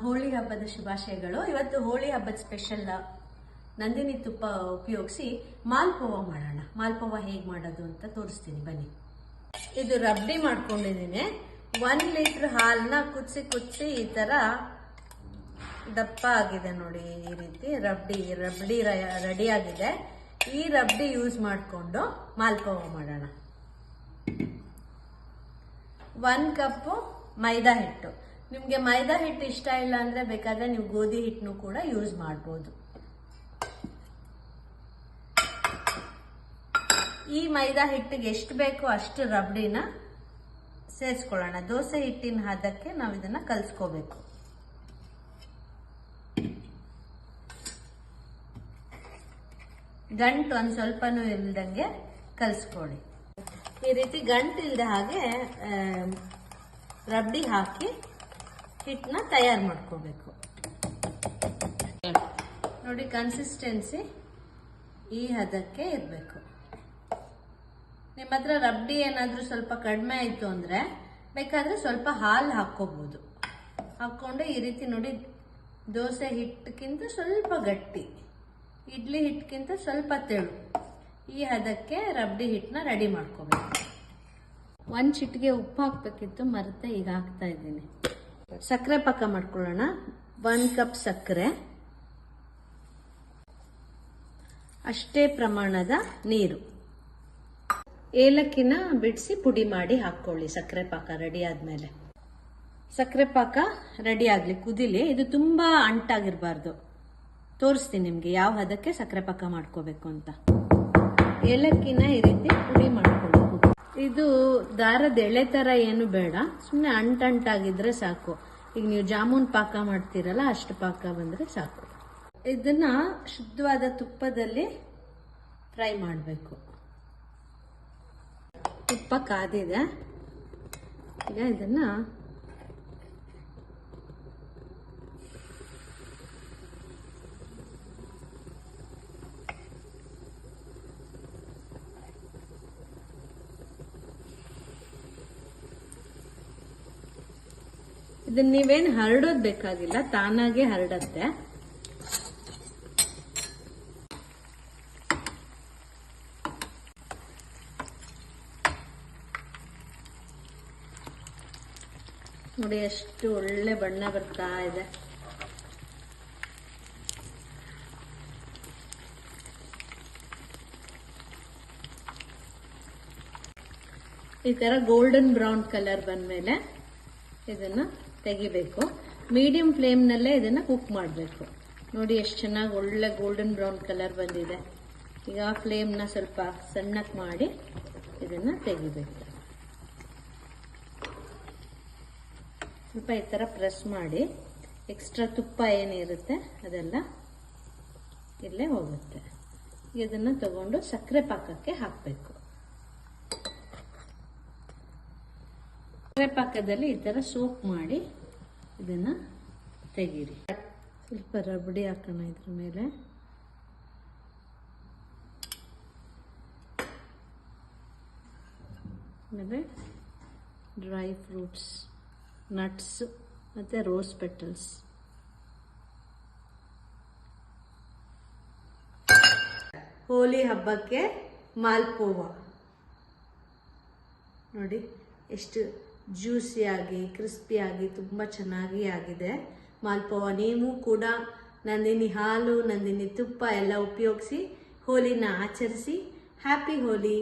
ಹೋಳಿ ಹಬ್ಬದ ಶುಭಾಶಯಗಳು. ಇವತ್ತು ಹೋಳಿ ಹಬ್ಬದ ಸ್ಪೆಷಲ್ ನಂದಿನಿ ತುಪ್ಪ ಉಪಯೋಗಿಸಿ ಮಾಲ್ಪೋವ ಮಾಡೋಣ. ಮಾಲ್ಪೋವ ಹೇಗೆ ಮಾಡೋದು ಅಂತ ತೋರಿಸ್ತೀನಿ ಬನ್ನಿ. ಇದು ರಬ್ಡಿ ಮಾಡ್ಕೊಂಡಿದ್ದೀನಿ. 1 ಲೀಟರ್ ಹಾಲನ್ನ ಕುದಿಸಿ ಈ ತರ ದಪ್ಪ ಆಗಿದೆ ನೋಡಿ. ಈ ರೀತಿ ರಬ್ಡಿ ರೆಡಿ ಆಗಿದೆ. ಈ ರಬ್ಡಿ ಯೂಸ್ ಮಾಡಿಕೊಂಡು ಮಾಲ್ಪೋವ ಮಾಡೋಣ. 1 ಕಪ್ಪು ಮೈದಾ ಹಿಟ್ಟು. ನಿಮಗೆ ಮೈದಾ ಹಿಟ್ಟು ಇಷ್ಟ ಇಲ್ಲ ಅಂದ್ರೆ ಬೇಕಾದ್ರೆ ನೀವು ಗೋಧಿ ಹಿಟ್ಟನ್ನು ಕೂಡ ಯೂಸ್ ಮಾಡ್ಬೋದು. ಈ ಮೈದಾ ಹಿಟ್ಟಿಗೆ ಎಷ್ಟು ಬೇಕೋ ಅಷ್ಟು ರಬ್ಡಿನ ಸೇರಿಸ್ಕೊಳ್ಳೋಣ. ದೋಸೆ ಹಿಟ್ಟಿನ ಹದಕ್ಕೆ ನಾವು ಇದನ್ನ ಕಲಿಸ್ಕೋಬೇಕು. ಗಂಟು ಒಂದು ಸ್ವಲ್ಪನೂ ಇಲ್ದಂಗೆ ಕಲಿಸ್ಕೊಳ್ಳಿ. ಈ ರೀತಿ ಗಂಟು ಇಲ್ಲದೆ ಹಾಗೆ ರಬ್ಡಿ ಹಾಕಿ ಹಿಟ್ಟನ್ನ ತಯಾರು ಮಾಡ್ಕೋಬೇಕು. ನೋಡಿ, ಕನ್ಸಿಸ್ಟೆನ್ಸಿ ಈ ಹದಕ್ಕೆ ಇರಬೇಕು. ನಿಮ್ಮ ಹತ್ರ ರಬ್ಡಿ ಏನಾದರೂ ಸ್ವಲ್ಪ ಕಡಿಮೆ ಆಯಿತು ಅಂದರೆ ಬೇಕಾದರೆ ಸ್ವಲ್ಪ ಹಾಲು ಹಾಕ್ಕೋಬೋದು. ಹಾಕ್ಕೊಂಡು ಈ ರೀತಿ ನೋಡಿ, ದೋಸೆ ಹಿಟ್ಟಕ್ಕಿಂತ ಸ್ವಲ್ಪ ಗಟ್ಟಿ, ಇಡ್ಲಿ ಹಿಟ್ಟಕ್ಕಿಂತ ಸ್ವಲ್ಪ ತೆಳು, ಈ ಹದಕ್ಕೆ ರಬ್ಡಿ ಹಿಟ್ಟನ್ನ ರೆಡಿ ಮಾಡ್ಕೋಬೇಕು. 1 ಚಿಟಿಕೆ ಉಪ್ಪು ಹಾಕಬೇಕಿತ್ತು, ಮರೆತೆ ಈಗ ಹಾಕ್ತಾ ಇದ್ದೀನಿ. ಸಕ್ಕರೆ ಪಾಕ ಮಾಡ್ಕೊಳ್ಳೋಣ. 1 ಕಪ್ ಸಕ್ಕರೆ, ಅಷ್ಟೇ ಪ್ರಮಾಣದ ನೀರು, ಏಲಕ್ಕಿನ ಬಿಡಿಸಿ ಪುಡಿ ಮಾಡಿ ಹಾಕೊಳ್ಳಿ. ಸಕ್ಕರೆ ಪಾಕ ರೆಡಿ ಆದ್ಮೇಲೆ ಸಕ್ಕರೆ ಪಾಕ ರೆಡಿ ಆಗ್ಲಿ, ಕುದಿಲಿ. ಇದು ತುಂಬಾ ಅಂಟಾಗಿರ್ಬಾರ್ದು. ತೋರಿಸ್ತೀನಿ ನಿಮ್ಗೆ ಯಾವ ಹದಕ್ಕೆ ಸಕ್ಕರೆ ಪಾಕ ಮಾಡ್ಕೋಬೇಕು ಅಂತ. ಏಲಕ್ಕಿನ ಈ ರೀತಿ ಪುಡಿ ಮಾಡ್ಕೊಳ್ಳಿ. ಇದು ದಾರದ ಎಳೆ ತರ ಏನು ಬೇಡ, ಸುಮ್ಮನೆ ಅಂಟಾಗಿದ್ರೆ ಸಾಕು. ಈಗ ನೀವು ಜಾಮೂನ್ ಪಾಕ ಮಾಡ್ತೀರಲ್ಲ, ಅಷ್ಟು ಪಾಕ ಬಂದ್ರೆ ಸಾಕು. ಇದನ್ನ ಶುದ್ಧವಾದ ತುಪ್ಪದಲ್ಲಿ ಫ್ರೈ ಮಾಡಬೇಕು. ತುಪ್ಪ ಕಾದಿದೆ. ಈಗ ಇದನ್ನ ಇದನ್ನ ನೀವೇನು ಹರಡೋದು ಬೇಕಾಗಿಲ್ಲ, ತಾನಾಗೆ ಹರಡತ್ತೆ. ನೋಡಿ ಎಷ್ಟು ಒಳ್ಳೆ ಬಣ್ಣ ಬರ್ತಾ ಇದೆ. ಈ ತರ ಗೋಲ್ಡನ್ ಬ್ರೌನ್ ಕಲರ್ ಬಂದ್ಮೇಲೆ ಇದನ್ನ ತೆಗಿಬೇಕು. ಮೀಡಿಯಂ ಫ್ಲೇಮ್ನಲ್ಲೇ ಇದನ್ನ ಕುಕ್ ಮಾಡಬೇಕು. ನೋಡಿ ಎಷ್ಟು ಚೆನ್ನಾಗಿ ಒಳ್ಳೆ ಗೋಲ್ಡನ್ ಬ್ರೌನ್ ಕಲರ್ ಬಂದಿದೆ. ಈಗ ಫ್ಲೇಮ್ನ ಸ್ವಲ್ಪ ಸಣ್ಣಕ್ಕೆ ಮಾಡಿ ಇದನ್ನ ತೆಗಿಬೇಕು. ಸ್ವಲ್ಪ ಈ ಥರ ಪ್ರೆಸ್ ಮಾಡಿ ಎಕ್ಸ್ಟ್ರಾ ತುಪ್ಪ ಏನಿರುತ್ತೆ ಅದೆಲ್ಲ ಇಲ್ಲೇ ಹೋಗುತ್ತೆ. ಇದನ್ನು ತಗೊಂಡು ಸಕ್ಕರೆ ಪಾಕಕ್ಕೆ ಹಾಕಬೇಕು. ಸಕ್ಕರೆ ಪಾಕದಲ್ಲಿ ಈ ಥರ ಸೋಪ್ ಮಾಡಿ ಇದನ್ನು ತೆಗೀರಿ. ಸ್ವಲ್ಪ ರಬಡಿ ಹಾಕೋಣ ಇದ್ರ ಮೇಲೆ. ಆಮೇಲೆ ಡ್ರೈ ಫ್ರೂಟ್ಸ್, ನಟ್ಸ್ ಮತ್ತು ರೋಸ್ ಪೆಟಲ್ಸ್. ಹೋಲಿ ಹಬ್ಬಕ್ಕೆ ಮಾಲ್ಪೋವ ನೋಡಿ ಎಷ್ಟು ಜ್ಯೂಸಿಯಾಗಿ ಕ್ರಿಸ್ಪಿಯಾಗಿ ತುಂಬ ಚೆನ್ನಾಗಿ ಆಗಿದೆ ಮಾಲ್ಪೋವ. ನೀವು ಕೂಡ ನಂದಿನಿ ಹಾಲು, ನಂದಿನಿ ತುಪ್ಪ ಎಲ್ಲ ಉಪಯೋಗಿಸಿ ಹೋಲಿನ ಆಚರಿಸಿ. ಹ್ಯಾಪಿ ಹೋಲಿ.